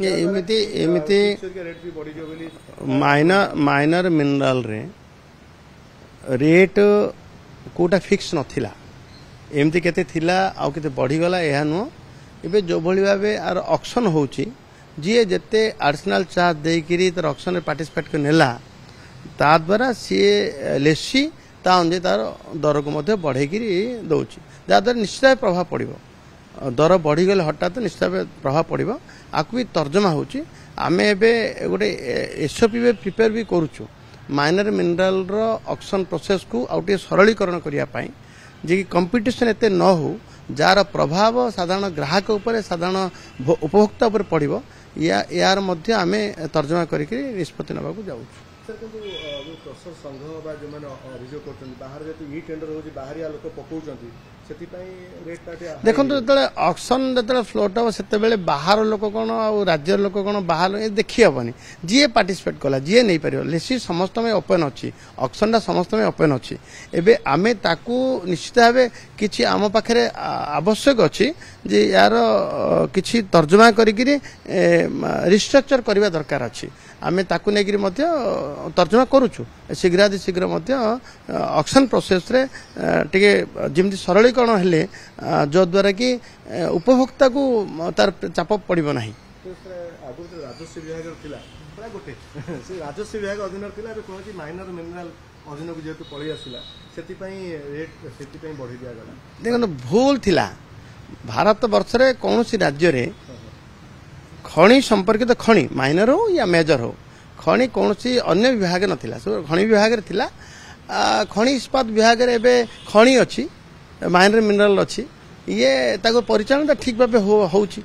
एमती एमती minor mineral रे रेट कोटा फिक्स नथिला एमती केते थिला आउ केते बढ़ी गला एहा नु एबे जो भली भाबे आर ऑक्शन होउची जी जेते एडिशनल चार्ज देई करी तर ऑक्शन रे पार्टिसिपेट कर नेला ता द्वारा सी लेसी ता अंजे तार दर को मध्य बढ़े करी दउची जा द्वारा निश्चित प्रभाव पड़िबो दर बढ़ी गले हठात निश्चित प्रभाव पड़िबो आकु भी तर्जमा होची आमे एबे गोटे एसओपी प्रिपेयर भी करूछु माइनर मिनरल रो ऑक्शन प्रोसेस को आउटे सरलीकरण करिया पाई जे कि कंपटीशन एते न हो जार प्रभाव साधारण ग्राहक उपर साधारण उपभोक्ता उपर पड़िबो यार मध्य आमे तर्जमा करी निष्पत्ति नबाकू जाउछु सर किंतु क्रसर संघ बा जो माने अभियोग करछन बाहर जेतु ई टेंडर होजी बाहरिया लोक पकोउछंती सेति पई रेट टाटे देखो जतले ऑक्शन जतले फ्लोट हो सेते बेले बाहर लोक कोन आ राज्य लोक कोन बाहर ए देखि हबनी जे पार्टिसिपेट कला जे नै परियो लेसी समस्त में ओपन अछि ऑक्शन दा समस्त में ओपन अछि एबे आमे ताकू निश्चित भाबे किछि आम पाखरे आवश्यक अछि जे यार किछि तर्जुमा करी रिस्ट्रक्चर करबा दरकार अछि आमे ताकू नै गिरी मध्य तर्जुमा करूछु शीघ्रादि शीघ्र मध्य ऑक्शन प्रोसेस रे टिके जेमति सरलीकरण हेले जो द्वारा कि उपभोक्ता को तार चाप पड़िबो नाही राजस्व विभाग थिला प्राय गोटे से राजस्व विभाग अधीन थिला ए कोन कि माइनर मिनरल अधीन को जेतु पळि आसिला सेति पई रेट सेति पई बढ़ी दिया गला देखो भूल थिला भारत वर्ष रे कोनोसी राज्य रे खणी संपर्कित खणी माइनर हो या मेजर हो खणी कोनोसी अन्य विभाग नथिला खणी विभाग रे थिला खणी इस्पात विभाग रे एबे खणी अछि माइनर मिनरल अच्छी ये ताको परिचालन ठीक भाव होउची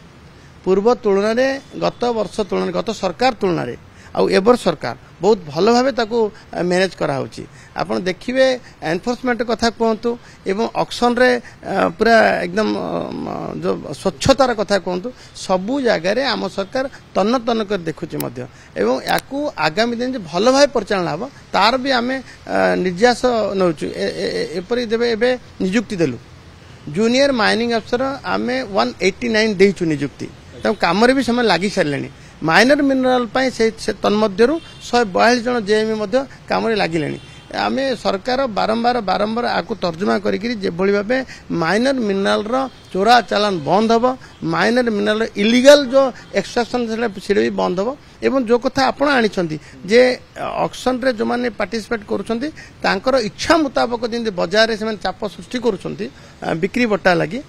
पूर्व तुलना रे गत वर्ष तुलना गत सरकार तुलना रे आउ एबर सरकार बहुत भल भाव ताको मैनेज करा होउची आपण देखिबे एनफोर्समेंट कथा कहतु एवं ऑक्शन रे पूरा एकदम जो स्वच्छतार कथा कहतु सबु जगह रे आम सरकार तन्न तन्न कर देखुची मध्य एवं याकू आगामी दिन जे भल भाव परिचालन हबो तार भी आमे निर्यास नउचु एपरि देबे एबे नियुक्ति देलु जूनियर माइनिंग अफसर आमे 189 देइचु नियुक्ति त काम रे भी समय लागि सरलेनी माइनर मिनरल पाई से तन्मध्यरु 142 जन जेएमई मध्य काम रे लागिलेनी आमे सरकार बारंबार आकु तर्जुमा करी जे भली भाबे माइनर मिनरल रो चोरा चालान बंद हबो माइनर मिनरल इलीगल जो एक्सट्रैक्शन से भी बंद हबो एवं जो कथा आपण आनिछंती जे ऑक्शन रे जो माने पार्टिसिपेट करूछंती तांकर इच्छा मुताबिक जिंदे बाजार रे से चाप सृष्टि करूछंती बिक्री बट्टा लागि।